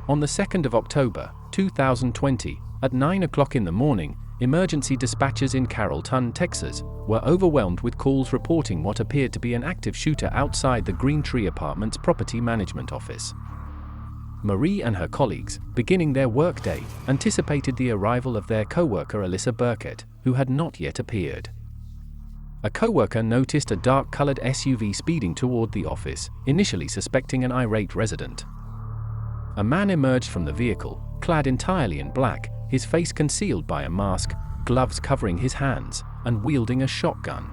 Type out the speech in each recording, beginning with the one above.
On the 2nd of October, 2020, at 9 o'clock in the morning, emergency dispatchers in Carrollton, Texas, were overwhelmed with calls reporting what appeared to be an active shooter outside the Green Tree Apartments property management office. Marie and her colleagues, beginning their workday, anticipated the arrival of their co-worker Alyssa Burkett, who had not yet appeared. A co-worker noticed a dark-colored SUV speeding toward the office, initially suspecting an irate resident. A man emerged from the vehicle, clad entirely in black, his face concealed by a mask, gloves covering his hands, and wielding a shotgun.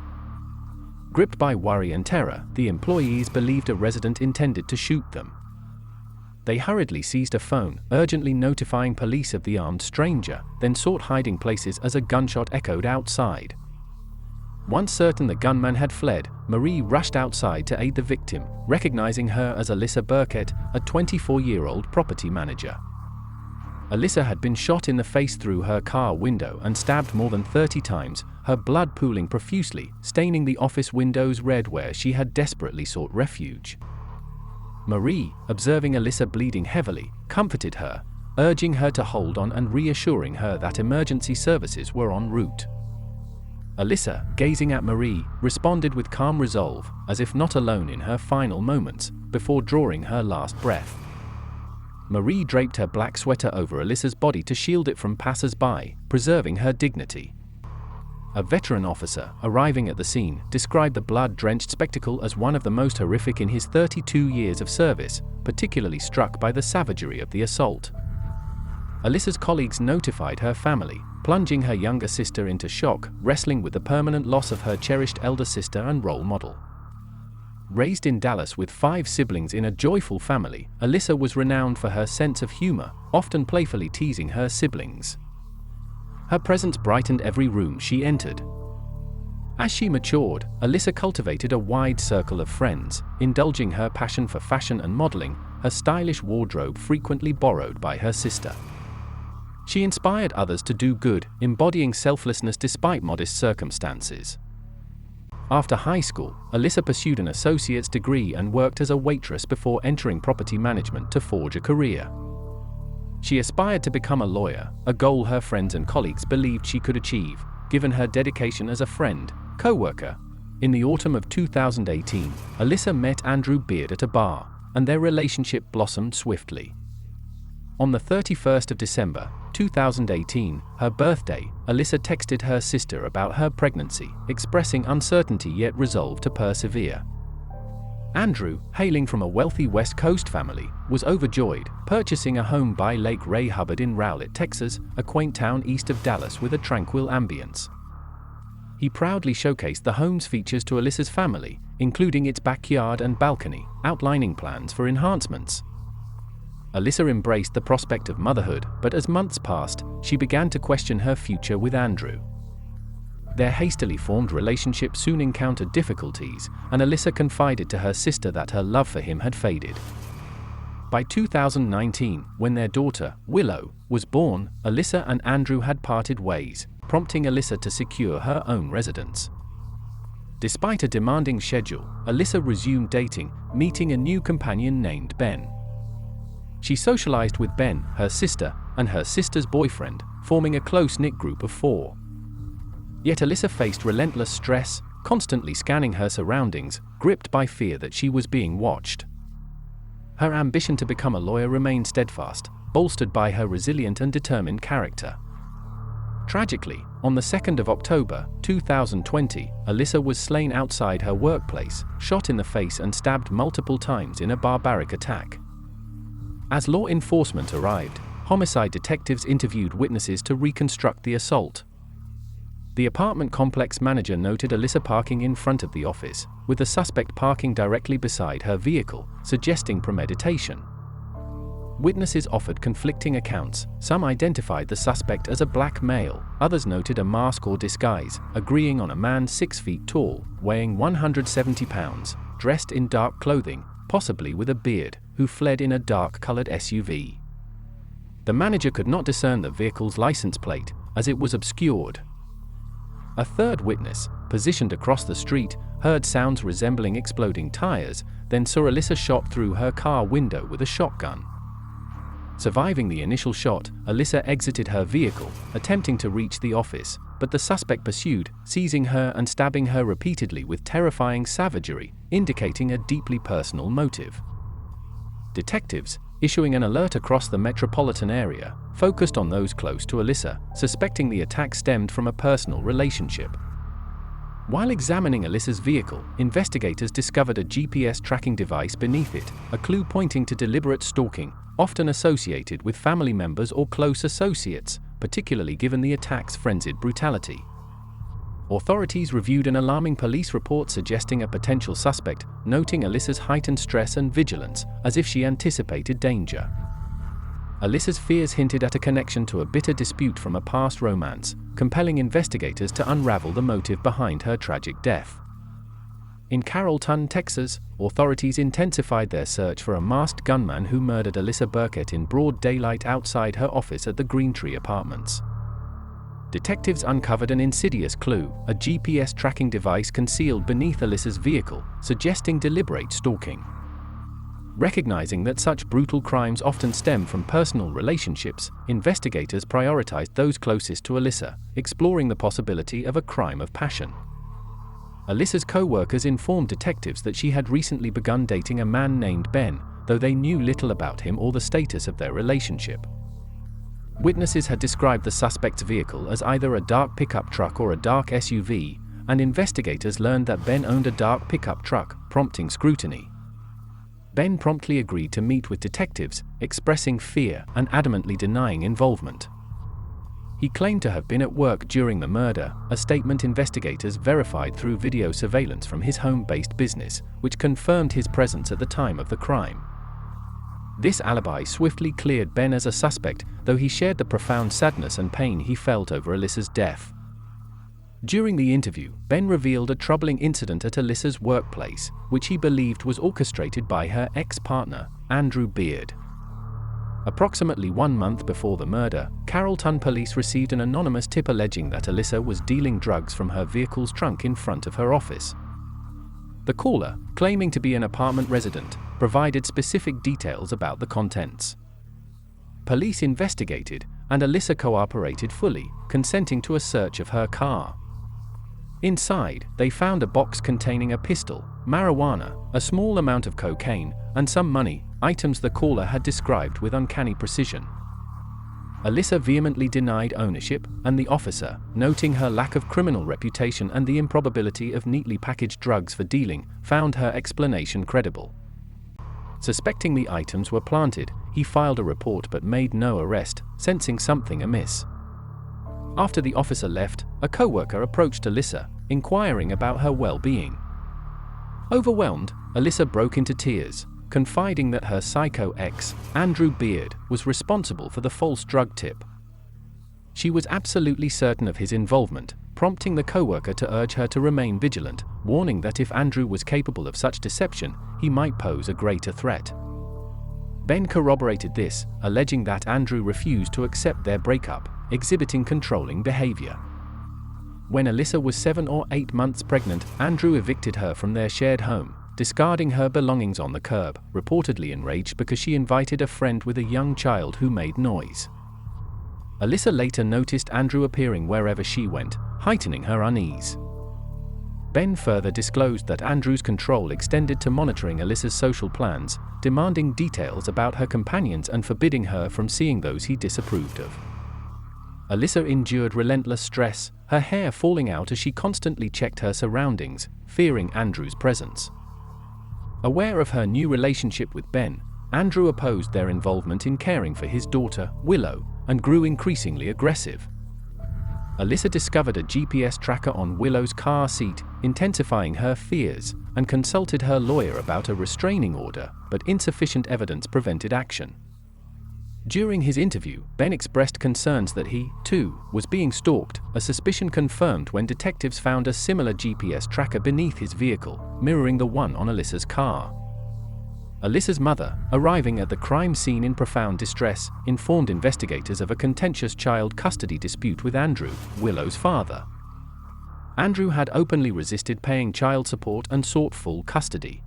Gripped by worry and terror, the employees believed a resident intended to shoot them. They hurriedly seized a phone, urgently notifying police of the armed stranger, then sought hiding places as a gunshot echoed outside. Once certain the gunman had fled, Marie rushed outside to aid the victim, recognizing her as Alyssa Burkett, a 24-year-old property manager. Alyssa had been shot in the face through her car window and stabbed more than 30 times, her blood pooling profusely, staining the office windows red where she had desperately sought refuge. Marie, observing Alyssa bleeding heavily, comforted her, urging her to hold on and reassuring her that emergency services were en route. Alyssa, gazing at Marie, responded with calm resolve, as if not alone in her final moments, before drawing her last breath. Marie draped her black sweater over Alyssa's body to shield it from passers-by, preserving her dignity. A veteran officer, arriving at the scene, described the blood-drenched spectacle as one of the most horrific in his 32 years of service, particularly struck by the savagery of the assault. Alyssa's colleagues notified her family, plunging her younger sister into shock, wrestling with the permanent loss of her cherished elder sister and role model. Raised in Dallas with 5 siblings in a joyful family, Alyssa was renowned for her sense of humor, often playfully teasing her siblings. Her presence brightened every room she entered. As she matured, Alyssa cultivated a wide circle of friends, indulging her passion for fashion and modeling, her stylish wardrobe frequently borrowed by her sister. She inspired others to do good, embodying selflessness despite modest circumstances. After high school, Alyssa pursued an associate's degree and worked as a waitress before entering property management to forge a career. She aspired to become a lawyer, a goal her friends and colleagues believed she could achieve, given her dedication as a friend, co-worker. In the autumn of 2018, Alyssa met Andrew Beard at a bar, and their relationship blossomed swiftly. On the 31st of December, 2018, her birthday, Alyssa texted her sister about her pregnancy, expressing uncertainty yet resolve to persevere. Andrew, hailing from a wealthy West Coast family, was overjoyed, purchasing a home by Lake Ray Hubbard in Rowlett, Texas, a quaint town east of Dallas with a tranquil ambience. He proudly showcased the home's features to Alyssa's family, including its backyard and balcony, outlining plans for enhancements. Alyssa embraced the prospect of motherhood, but as months passed, she began to question her future with Andrew. Their hastily formed relationship soon encountered difficulties, and Alyssa confided to her sister that her love for him had faded. By 2019, when their daughter, Willow, was born, Alyssa and Andrew had parted ways, prompting Alyssa to secure her own residence. Despite a demanding schedule, Alyssa resumed dating, meeting a new companion named Ben. She socialized with Ben, her sister, and her sister's boyfriend, forming a close-knit group of 4. Yet Alyssa faced relentless stress, constantly scanning her surroundings, gripped by fear that she was being watched. Her ambition to become a lawyer remained steadfast, bolstered by her resilient and determined character. Tragically, on the 2nd of October, 2020, Alyssa was slain outside her workplace, shot in the face and stabbed multiple times in a barbaric attack. As law enforcement arrived, homicide detectives interviewed witnesses to reconstruct the assault. The apartment complex manager noted Alyssa parking in front of the office, with the suspect parking directly beside her vehicle, suggesting premeditation. Witnesses offered conflicting accounts. Some identified the suspect as a black male, others noted a mask or disguise, agreeing on a man 6 feet tall, weighing 170 pounds, dressed in dark clothing, possibly with a beard, who fled in a dark-colored SUV. The manager could not discern the vehicle's license plate, as it was obscured. A third witness, positioned across the street, heard sounds resembling exploding tires, then saw Alyssa shot through her car window with a shotgun. Surviving the initial shot, Alyssa exited her vehicle, attempting to reach the office, but the suspect pursued, seizing her and stabbing her repeatedly with terrifying savagery, indicating a deeply personal motive. Detectives, issuing an alert across the metropolitan area, focused on those close to Alyssa, suspecting the attack stemmed from a personal relationship. While examining Alyssa's vehicle, investigators discovered a GPS tracking device beneath it, a clue pointing to deliberate stalking, often associated with family members or close associates, particularly given the attack's frenzied brutality. Authorities reviewed an alarming police report suggesting a potential suspect, noting Alyssa's heightened stress and vigilance, as if she anticipated danger. Alyssa's fears hinted at a connection to a bitter dispute from a past romance, compelling investigators to unravel the motive behind her tragic death. In Carrollton, Texas, authorities intensified their search for a masked gunman who murdered Alyssa Burkett in broad daylight outside her office at the Greentree Apartments. Detectives uncovered an insidious clue, a GPS tracking device concealed beneath Alyssa's vehicle, suggesting deliberate stalking. Recognizing that such brutal crimes often stem from personal relationships, investigators prioritized those closest to Alyssa, exploring the possibility of a crime of passion. Alyssa's co-workers informed detectives that she had recently begun dating a man named Ben, though they knew little about him or the status of their relationship. Witnesses had described the suspect's vehicle as either a dark pickup truck or a dark SUV, and investigators learned that Ben owned a dark pickup truck, prompting scrutiny. Ben promptly agreed to meet with detectives, expressing fear and adamantly denying involvement. He claimed to have been at work during the murder, a statement investigators verified through video surveillance from his home-based business, which confirmed his presence at the time of the crime. This alibi swiftly cleared Ben as a suspect, though he shared the profound sadness and pain he felt over Alyssa's death. During the interview, Ben revealed a troubling incident at Alyssa's workplace, which he believed was orchestrated by her ex-partner, Andrew Beard. Approximately 1 month before the murder, Carrollton police received an anonymous tip alleging that Alyssa was dealing drugs from her vehicle's trunk in front of her office. The caller, claiming to be an apartment resident, provided specific details about the contents. Police investigated, and Alyssa cooperated fully, consenting to a search of her car. Inside, they found a box containing a pistol, marijuana, a small amount of cocaine, and some money, items the caller had described with uncanny precision. Alyssa vehemently denied ownership, and the officer, noting her lack of criminal reputation and the improbability of neatly packaged drugs for dealing, found her explanation credible. Suspecting the items were planted, he filed a report but made no arrest, sensing something amiss. After the officer left, a co-worker approached Alyssa, inquiring about her well-being. Overwhelmed, Alyssa broke into tears, confiding that her psycho ex, Andrew Beard, was responsible for the false drug tip. She was absolutely certain of his involvement, prompting the co-worker to urge her to remain vigilant, warning that if Andrew was capable of such deception, he might pose a greater threat. Ben corroborated this, alleging that Andrew refused to accept their breakup, exhibiting controlling behavior. When Alyssa was 7 or 8 months pregnant, Andrew evicted her from their shared home, discarding her belongings on the curb, reportedly enraged because she invited a friend with a young child who made noise. Alyssa later noticed Andrew appearing wherever she went, heightening her unease. Ben further disclosed that Andrew's control extended to monitoring Alyssa's social plans, demanding details about her companions and forbidding her from seeing those he disapproved of. Alyssa endured relentless stress, her hair falling out as she constantly checked her surroundings, fearing Andrew's presence. Aware of her new relationship with Ben, Andrew opposed their involvement in caring for his daughter, Willow, and grew increasingly aggressive. Alyssa discovered a GPS tracker on Willow's car seat, intensifying her fears, and consulted her lawyer about a restraining order, but insufficient evidence prevented action. During his interview, Ben expressed concerns that he, too, was being stalked, a suspicion confirmed when detectives found a similar GPS tracker beneath his vehicle, mirroring the one on Alyssa's car. Alyssa's mother, arriving at the crime scene in profound distress, informed investigators of a contentious child custody dispute with Andrew, Willow's father. Andrew had openly resisted paying child support and sought full custody.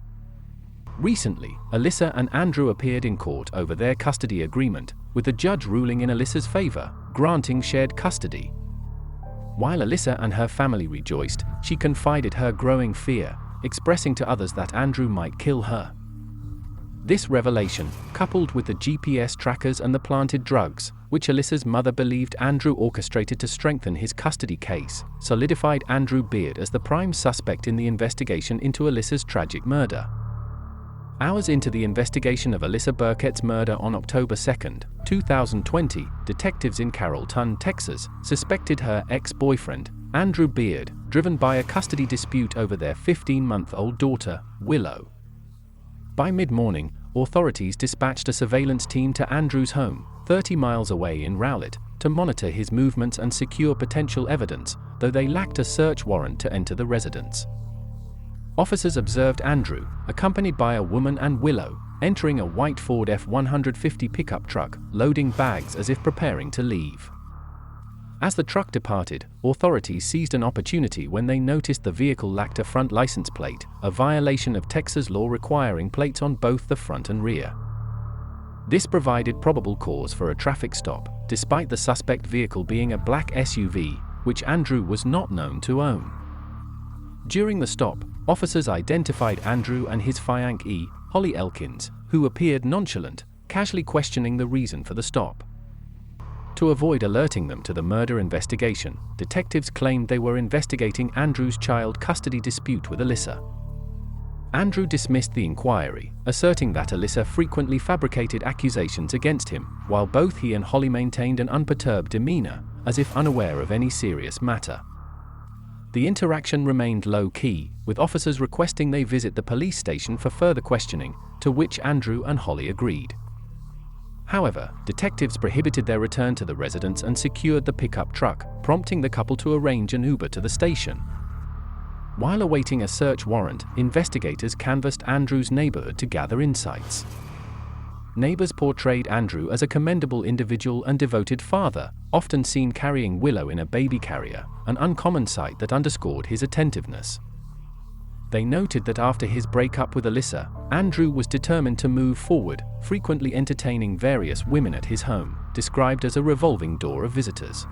Recently, Alyssa and Andrew appeared in court over their custody agreement, with the judge ruling in Alyssa's favor, granting shared custody. While Alyssa and her family rejoiced, she confided her growing fear, expressing to others that Andrew might kill her. This revelation, coupled with the GPS trackers and the planted drugs, which Alyssa's mother believed Andrew orchestrated to strengthen his custody case, solidified Andrew Beard as the prime suspect in the investigation into Alyssa's tragic murder. Hours into the investigation of Alyssa Burkett's murder on October 2, 2020, detectives in Carrollton, Texas, suspected her ex-boyfriend, Andrew Beard, driven by a custody dispute over their 15-month-old daughter, Willow. By mid-morning, authorities dispatched a surveillance team to Andrew's home, 30 miles away in Rowlett, to monitor his movements and secure potential evidence, though they lacked a search warrant to enter the residence. Officers observed Andrew, accompanied by a woman and Willow, entering a white Ford F-150 pickup truck, loading bags as if preparing to leave. As the truck departed, authorities seized an opportunity when they noticed the vehicle lacked a front license plate, a violation of Texas law requiring plates on both the front and rear. This provided probable cause for a traffic stop, despite the suspect vehicle being a black SUV, which Andrew was not known to own. During the stop, officers identified Andrew and his fiancée, Holly Elkins, who appeared nonchalant, casually questioning the reason for the stop. To avoid alerting them to the murder investigation, detectives claimed they were investigating Andrew's child custody dispute with Alyssa. Andrew dismissed the inquiry, asserting that Alyssa frequently fabricated accusations against him, while both he and Holly maintained an unperturbed demeanor, as if unaware of any serious matter. The interaction remained low-key, with officers requesting they visit the police station for further questioning, to which Andrew and Holly agreed. However, detectives prohibited their return to the residence and secured the pickup truck, prompting the couple to arrange an Uber to the station. While awaiting a search warrant, investigators canvassed Andrew's neighborhood to gather insights. Neighbors portrayed Andrew as a commendable individual and devoted father, often seen carrying Willow in a baby carrier, an uncommon sight that underscored his attentiveness. They noted that after his breakup with Alyssa, Andrew was determined to move forward, frequently entertaining various women at his home, described as a revolving door of visitors.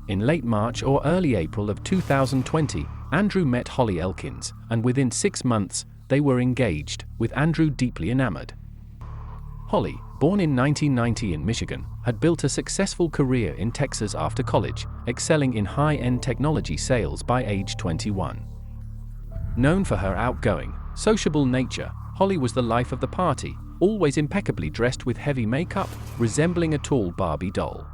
In late March or early April of 2020, Andrew met Holly Elkins, and within 6 months, they were engaged, with Andrew deeply enamored. Holly, born in 1990 in Michigan, had built a successful career in Texas after college, excelling in high-end technology sales by age 21. Known for her outgoing, sociable nature, Holly was the life of the party, always impeccably dressed with heavy makeup, resembling a tall Barbie doll.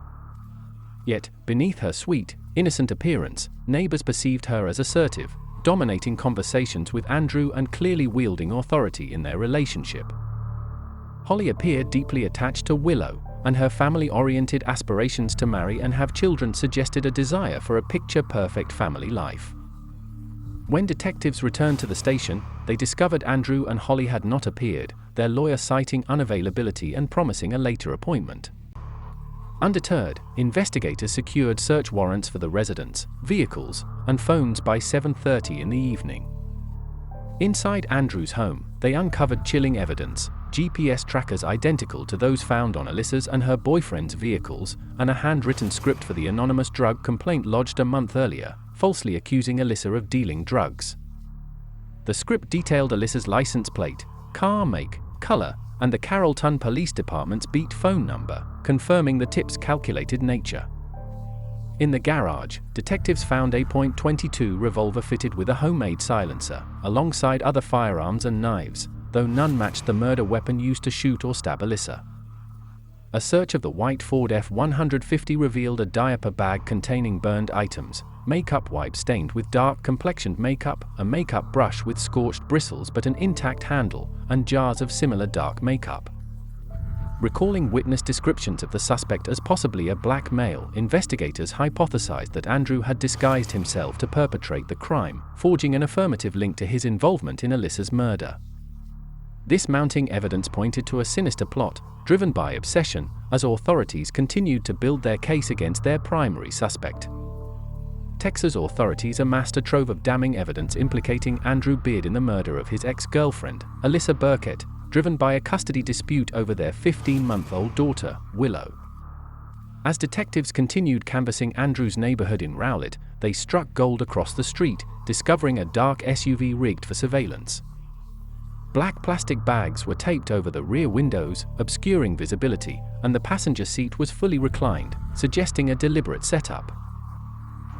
Yet, beneath her sweet, innocent appearance, neighbors perceived her as assertive, dominating conversations with Andrew and clearly wielding authority in their relationship. Holly appeared deeply attached to Willow, and her family-oriented aspirations to marry and have children suggested a desire for a picture-perfect family life. When detectives returned to the station, they discovered Andrew and Holly had not appeared, their lawyer citing unavailability and promising a later appointment. Undeterred, investigators secured search warrants for the residence, vehicles, and phones by 7:30 in the evening. Inside Andrew's home, they uncovered chilling evidence, GPS trackers identical to those found on Alyssa's and her boyfriend's vehicles, and a handwritten script for the anonymous drug complaint lodged a month earlier, falsely accusing Alyssa of dealing drugs. The script detailed Alyssa's license plate, car make, color, and the Carrollton Police Department's beat phone number, confirming the tip's calculated nature. In the garage, detectives found a .22 revolver fitted with a homemade silencer, alongside other firearms and knives, though none matched the murder weapon used to shoot or stab Alyssa. A search of the white Ford F-150 revealed a diaper bag containing burned items, makeup wipe stained with dark-complexioned makeup, a makeup brush with scorched bristles but an intact handle, and jars of similar dark makeup. Recalling witness descriptions of the suspect as possibly a black male, investigators hypothesized that Andrew had disguised himself to perpetrate the crime, forging an affirmative link to his involvement in Alyssa's murder. This mounting evidence pointed to a sinister plot, driven by obsession, as authorities continued to build their case against their primary suspect. Texas authorities amassed a trove of damning evidence implicating Andrew Beard in the murder of his ex-girlfriend, Alyssa Burkett, driven by a custody dispute over their 15-month-old daughter, Willow. As detectives continued canvassing Andrew's neighborhood in Rowlett, they struck gold across the street, discovering a dark SUV rigged for surveillance. Black plastic bags were taped over the rear windows, obscuring visibility, and the passenger seat was fully reclined, suggesting a deliberate setup.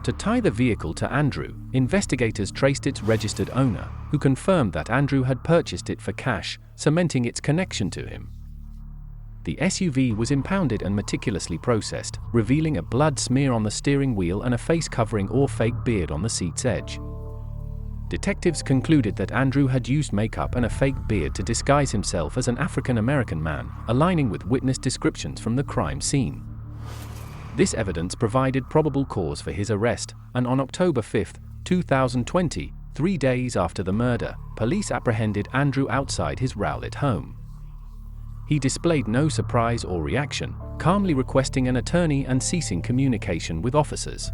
To tie the vehicle to Andrew, investigators traced its registered owner, who confirmed that Andrew had purchased it for cash, cementing its connection to him. The SUV was impounded and meticulously processed, revealing a blood smear on the steering wheel and a face covering or fake beard on the seat's edge. Detectives concluded that Andrew had used makeup and a fake beard to disguise himself as an African-American man, aligning with witness descriptions from the crime scene. This evidence provided probable cause for his arrest, and on October 5, 2020, 3 days after the murder, police apprehended Andrew outside his Rowlett home. He displayed no surprise or reaction, calmly requesting an attorney and ceasing communication with officers.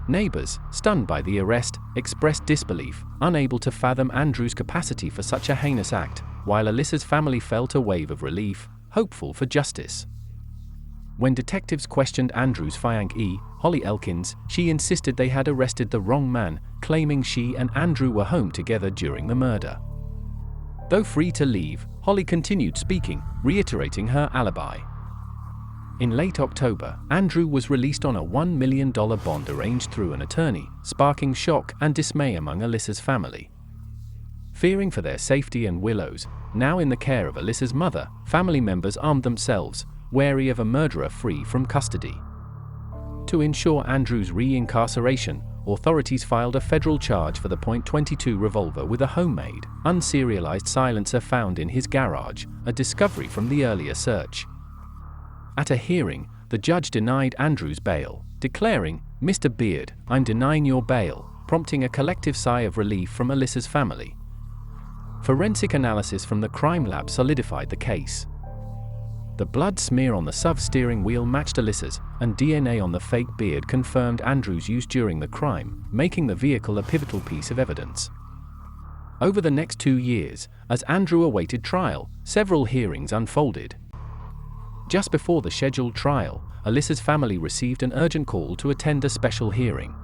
Neighbors, stunned by the arrest, expressed disbelief, unable to fathom Andrew's capacity for such a heinous act, while Alyssa's family felt a wave of relief, hopeful for justice. When detectives questioned Andrew's fiancée, Holly Elkins, she insisted they had arrested the wrong man, claiming she and Andrew were home together during the murder. Though free to leave, Holly continued speaking, reiterating her alibi. In late October, Andrew was released on a $1 million bond arranged through an attorney, sparking shock and dismay among Alyssa's family. Fearing for their safety and Willow's, now in the care of Alyssa's mother, family members armed themselves, wary of a murderer free from custody. To ensure Andrew's re-incarceration, authorities filed a federal charge for the .22 revolver with a homemade, unserialized silencer found in his garage, a discovery from the earlier search. At a hearing, the judge denied Andrew's bail, declaring, "Mr. Beard, I'm denying your bail," prompting a collective sigh of relief from Alyssa's family. Forensic analysis from the crime lab solidified the case. The blood smear on the SUV steering wheel matched Alyssa's, and DNA on the fake beard confirmed Andrew's use during the crime, making the vehicle a pivotal piece of evidence. Over the next 2 years, as Andrew awaited trial, several hearings unfolded. Just before the scheduled trial, Alyssa's family received an urgent call to attend a special hearing.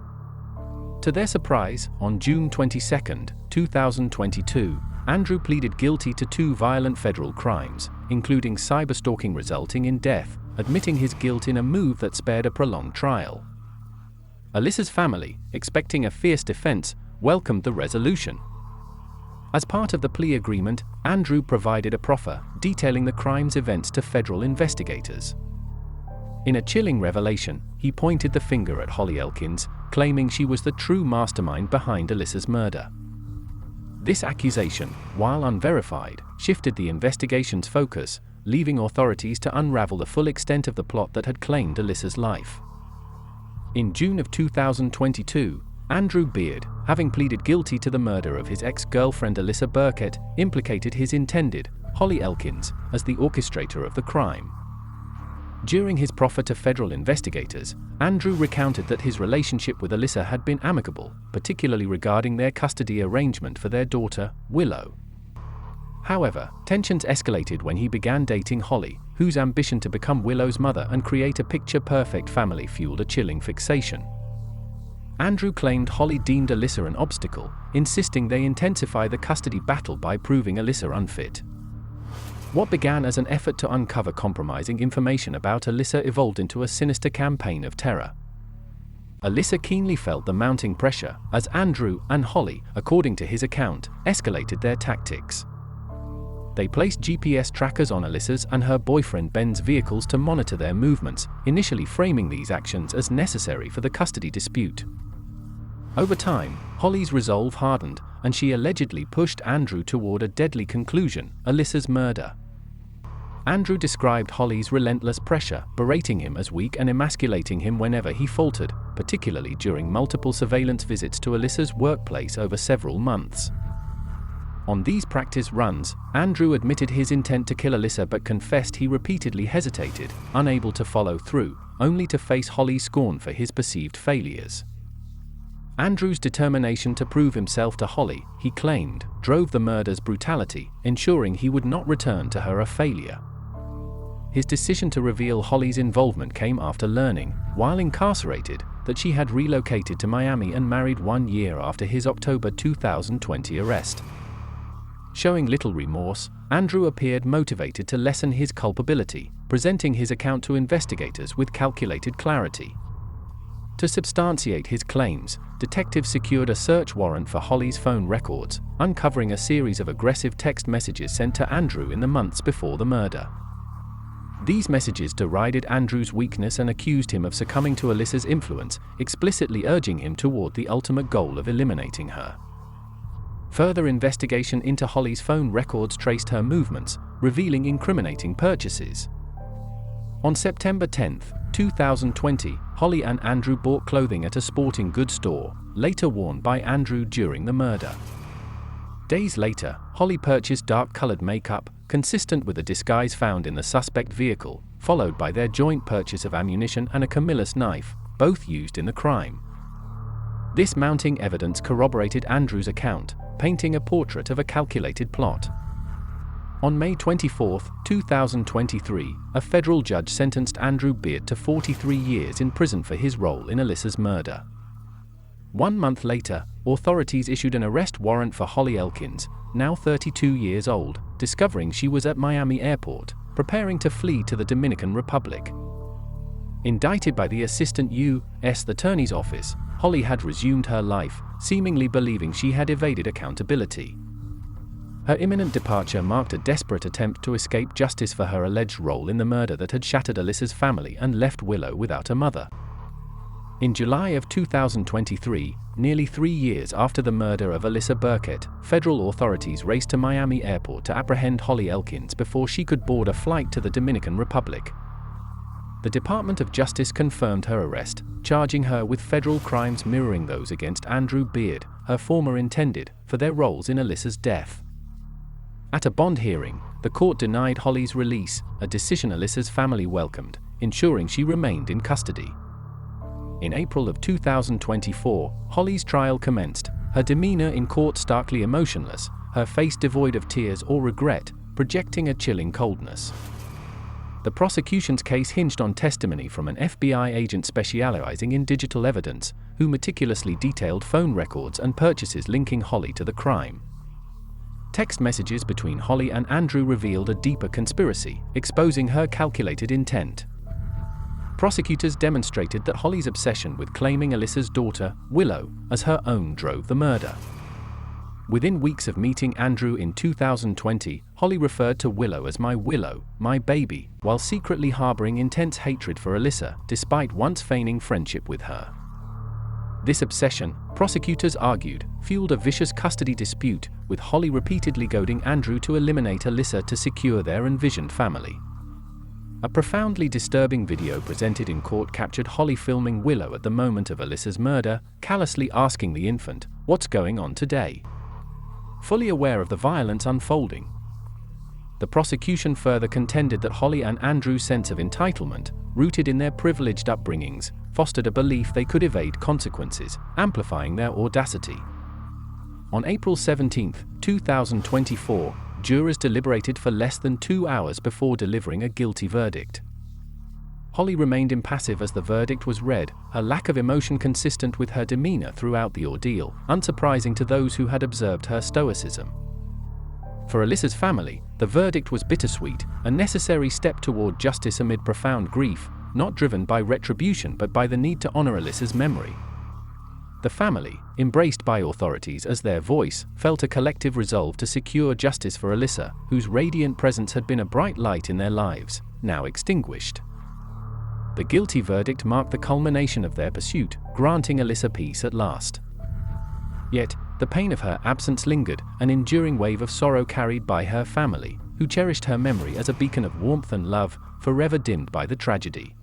To their surprise, on June 22, 2022, Andrew pleaded guilty to 2 violent federal crimes, including cyberstalking resulting in death, admitting his guilt in a move that spared a prolonged trial. Alyssa's family, expecting a fierce defense, welcomed the resolution. As part of the plea agreement, Andrew provided a proffer detailing the crime's events to federal investigators. In a chilling revelation, he pointed the finger at Holly Elkins, claiming she was the true mastermind behind Alyssa's murder. This accusation, while unverified, shifted the investigation's focus, leaving authorities to unravel the full extent of the plot that had claimed Alyssa's life. In June of 2022, Andrew Beard, having pleaded guilty to the murder of his ex-girlfriend Alyssa Burkett, implicated his intended, Holly Elkins, as the orchestrator of the crime. During his proffer to federal investigators, Andrew recounted that his relationship with Alyssa had been amicable, particularly regarding their custody arrangement for their daughter, Willow. However, tensions escalated when he began dating Holly, whose ambition to become Willow's mother and create a picture-perfect family fueled a chilling fixation. Andrew claimed Holly deemed Alyssa an obstacle, insisting they intensify the custody battle by proving Alyssa unfit. What began as an effort to uncover compromising information about Alyssa evolved into a sinister campaign of terror. Alyssa keenly felt the mounting pressure, as Andrew and Holly, according to his account, escalated their tactics. They placed GPS trackers on Alyssa's and her boyfriend Ben's vehicles to monitor their movements, initially framing these actions as necessary for the custody dispute. Over time, Holly's resolve hardened, and she allegedly pushed Andrew toward a deadly conclusion: Alyssa's murder. Andrew described Holly's relentless pressure, berating him as weak and emasculating him whenever he faltered, particularly during multiple surveillance visits to Alyssa's workplace over several months. On these practice runs, Andrew admitted his intent to kill Alyssa but confessed he repeatedly hesitated, unable to follow through, only to face Holly's scorn for his perceived failures. Andrew's determination to prove himself to Holly, he claimed, drove the murder's brutality, ensuring he would not return to her a failure. His decision to reveal Holly's involvement came after learning, while incarcerated, that she had relocated to Miami and married 1 year after his October 2020 arrest. Showing little remorse, Andrew appeared motivated to lessen his culpability, presenting his account to investigators with calculated clarity. To substantiate his claims, detectives secured a search warrant for Holly's phone records, uncovering a series of aggressive text messages sent to Andrew in the months before the murder. These messages derided Andrew's weakness and accused him of succumbing to Alyssa's influence, explicitly urging him toward the ultimate goal of eliminating her. Further investigation into Holly's phone records traced her movements, revealing incriminating purchases. On September 10, 2020, Holly and Andrew bought clothing at a sporting goods store, later worn by Andrew during the murder. Days later, Holly purchased dark-colored makeup, consistent with the disguise found in the suspect vehicle, followed by their joint purchase of ammunition and a Camillus knife, both used in the crime. This mounting evidence corroborated Andrew's account, painting a portrait of a calculated plot. On May 24, 2023, a federal judge sentenced Andrew Beard to 43 years in prison for his role in Alyssa's murder. 1 month later, authorities issued an arrest warrant for Holly Elkins, now 32 years old, discovering she was at Miami Airport, preparing to flee to the Dominican Republic. Indicted by the Assistant U.S. Attorney's Office, Holly had resumed her life, seemingly believing she had evaded accountability. Her imminent departure marked a desperate attempt to escape justice for her alleged role in the murder that had shattered Alyssa's family and left Willow without a mother. In July of 2023, nearly 3 years after the murder of Alyssa Burkett, federal authorities raced to Miami Airport to apprehend Holly Elkins before she could board a flight to the Dominican Republic. The Department of Justice confirmed her arrest, charging her with federal crimes mirroring those against Andrew Beard, her former intended, for their roles in Alyssa's death. At a bond hearing, the court denied Holly's release, a decision Alyssa's family welcomed, ensuring she remained in custody. In April of 2024, Holly's trial commenced, her demeanor in court starkly emotionless, her face devoid of tears or regret, projecting a chilling coldness. The prosecution's case hinged on testimony from an FBI agent specializing in digital evidence, who meticulously detailed phone records and purchases linking Holly to the crime. Text messages between Holly and Andrew revealed a deeper conspiracy, exposing her calculated intent. Prosecutors demonstrated that Holly's obsession with claiming Alyssa's daughter, Willow, as her own drove the murder. Within weeks of meeting Andrew in 2020, Holly referred to Willow as "my Willow, my baby," while secretly harboring intense hatred for Alyssa, despite once feigning friendship with her. This obsession, prosecutors argued, fueled a vicious custody dispute, with Holly repeatedly goading Andrew to eliminate Alyssa to secure their envisioned family. A profoundly disturbing video presented in court captured Holly filming Willow at the moment of Alyssa's murder, callously asking the infant, "What's going on today?" Fully aware of the violence unfolding. The prosecution further contended that Holly and Andrew's sense of entitlement, rooted in their privileged upbringings, fostered a belief they could evade consequences, amplifying their audacity. On April 17, 2024, jurors deliberated for less than 2 hours before delivering a guilty verdict. Holly remained impassive as the verdict was read, her lack of emotion consistent with her demeanor throughout the ordeal, unsurprising to those who had observed her stoicism. For Alyssa's family, the verdict was bittersweet, a necessary step toward justice amid profound grief, not driven by retribution but by the need to honor Alyssa's memory. The family, embraced by authorities as their voice, felt a collective resolve to secure justice for Alyssa, whose radiant presence had been a bright light in their lives, now extinguished. The guilty verdict marked the culmination of their pursuit, granting Alyssa peace at last. Yet, the pain of her absence lingered, an enduring wave of sorrow carried by her family, who cherished her memory as a beacon of warmth and love, forever dimmed by the tragedy.